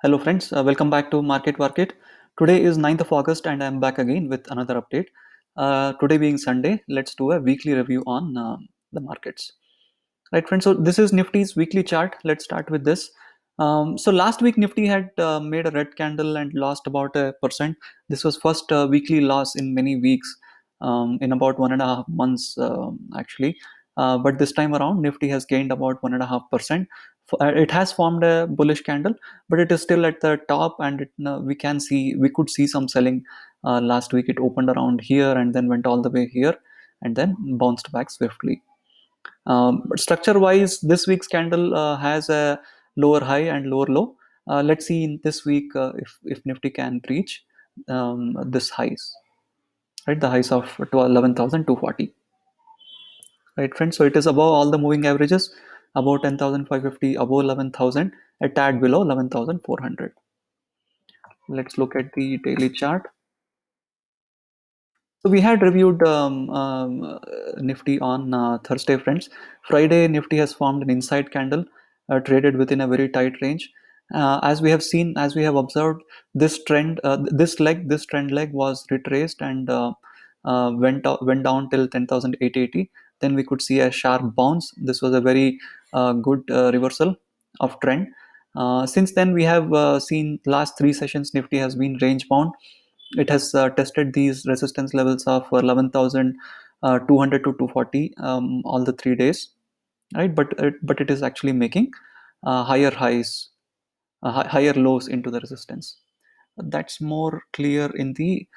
Hello friends, welcome back to Market Market. Today is 9th of August and I'm back again with another update. Today being Sunday, let's do a weekly review on the markets. Right friends, so this is Nifty's weekly chart. Let's start with this. So last week Nifty had made a red candle and lost about a percent. This was first weekly loss in many weeks, in about 1.5 months actually. But this time around Nifty has gained about 1.5%. It has formed a bullish candle, but it is still at the top, and we could see some selling last week. It opened around here and then went all the way here and then bounced back swiftly. But structure wise, this week's candle has a lower high and lower low. Let's see in this week if Nifty can reach this highs, right? The highs of 11,240, right, friends? So it is above all the moving averages, above 10,550, above 11,000, a tad below 11,400. Let's look at the daily chart. So we had reviewed Nifty on Thursday, friends. Friday, Nifty has formed an inside candle, traded within a very tight range. As we have seen, as we have observed, this trend leg was retraced and went down till 10,880. Then we could see a sharp bounce. This was a very good reversal of trend. Since then, we have seen last three sessions Nifty has been range bound. It has tested these resistance levels of 11,200 to 240 all the 3 days, right? But it is actually making higher highs, higher lows into the resistance. That's more clear in the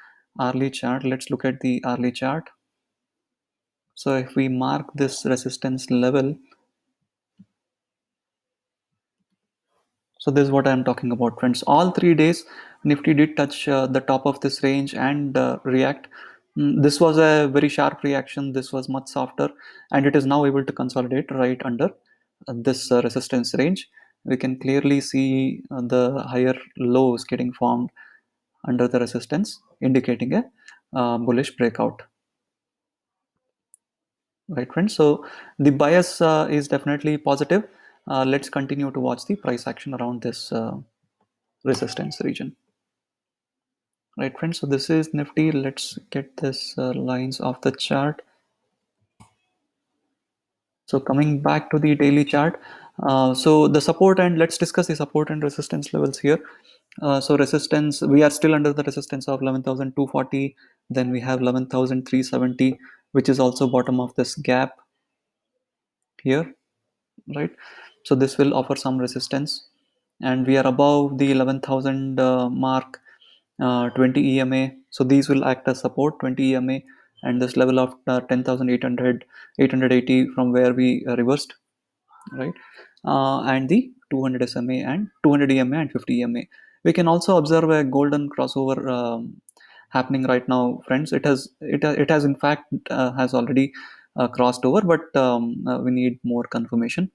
hourly chart. Let's look at the hourly chart. So if we mark this resistance level, so this is what I'm talking about, friends. All 3 days, Nifty did touch the top of this range and react. This was a very sharp reaction. This was much softer, and it is now able to consolidate right under this resistance range. We can clearly see the higher lows getting formed under the resistance, indicating a bullish breakout. Right, friends? So the bias is definitely positive. Let's continue to watch the price action around this resistance region. Right, friends? So this is Nifty. Let's get this lines of the chart. So coming back to the daily chart, so the support, and let's discuss the support and resistance levels here. So resistance, we are still under the resistance of 11,240. Then we have 11,370, which is also bottom of this gap here, right? So this will offer some resistance, and we are above the 11,000 mark, 20 EMA. So these will act as support, 20 EMA, and this level of 10,800, 880 from where we reversed, right? And the 200 SMA and 200 EMA and 50 EMA. We can also observe a golden crossover happening right now, friends. It has in fact has already crossed over, but we need more confirmation,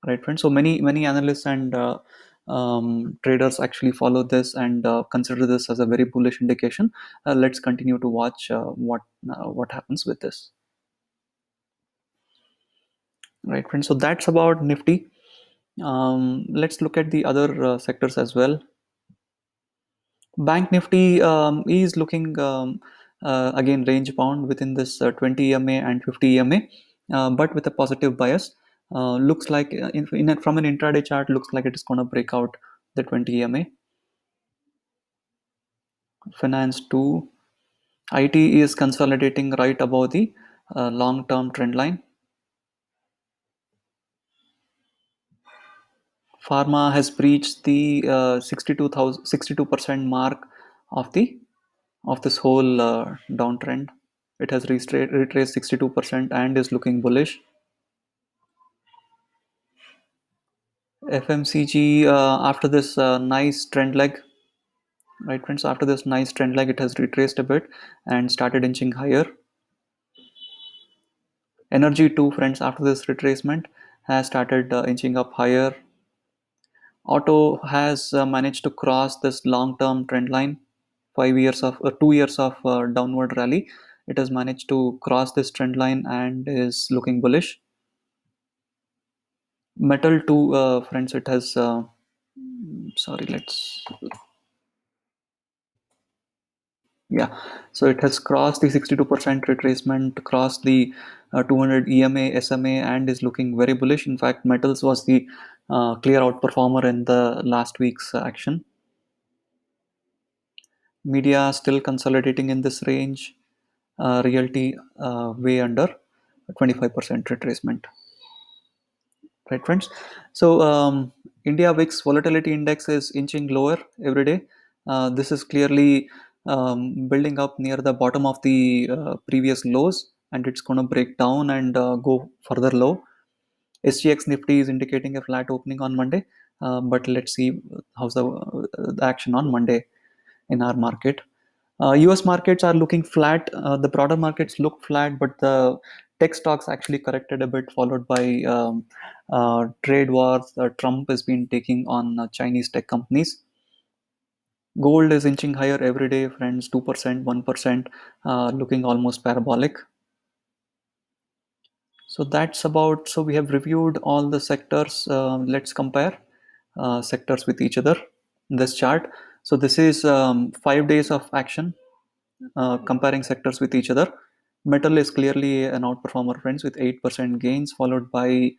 right, friends? So many analysts and traders actually follow this and consider this as a very bullish indication. Let's continue to watch what happens with this, right, friends? So that's about Nifty. Let's look at the other sectors as well. Bank Nifty is looking again range bound within this 20 EMA and 50 EMA, but with a positive bias. Looks like from an intraday chart, looks like it is going to break out the 20 EMA. Finance 2, IT is consolidating right above the long-term trend line. Pharma has breached the 62% mark of this whole downtrend. It has retraced 62% and is looking bullish. FMCG, after this nice trend leg, right, friends? After this nice trend leg, it has retraced a bit and started inching higher. Energy too, friends, after this retracement has started inching up higher. Auto has managed to cross this long-term trend line, 5 years of 2 years of downward rally. It has managed to cross this trend line and is looking bullish. Metal too, friends, it has sorry, let's, yeah, so it has crossed the 62% retracement, crossed the 200 EMA, SMA, and is looking very bullish. In fact, metals was the clear outperformer in the last week's action. Media still consolidating in this range. Realty way under 25% retracement. Right, friends? So, India VIX volatility index is inching lower every day. This is clearly building up near the bottom of the previous lows, and it's going to break down and go further low. SGX Nifty is indicating a flat opening on Monday, but let's see how's the action on Monday in our market. US markets are looking flat. The broader markets look flat, but the tech stocks actually corrected a bit, followed by trade wars Trump has been taking on Chinese tech companies. Gold is inching higher every day, friends, 2%, 1%, looking almost parabolic. So that's about, so we have reviewed all the sectors. Let's compare sectors with each other in this chart. So this is 5 days of action comparing sectors with each other. Metal is clearly an outperformer, friends, with 8% gains, followed by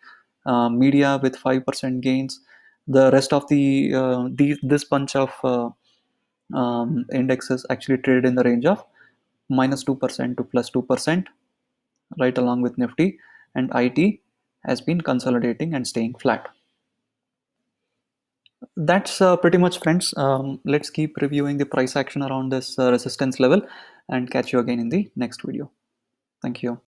media with 5% gains. The rest of this bunch of indexes actually traded in the range of -2% to +2%, right along with Nifty, and IT has been consolidating and staying flat. That's pretty much, friends. Let's keep reviewing the price action around this resistance level and catch you again in the next video. Thank you.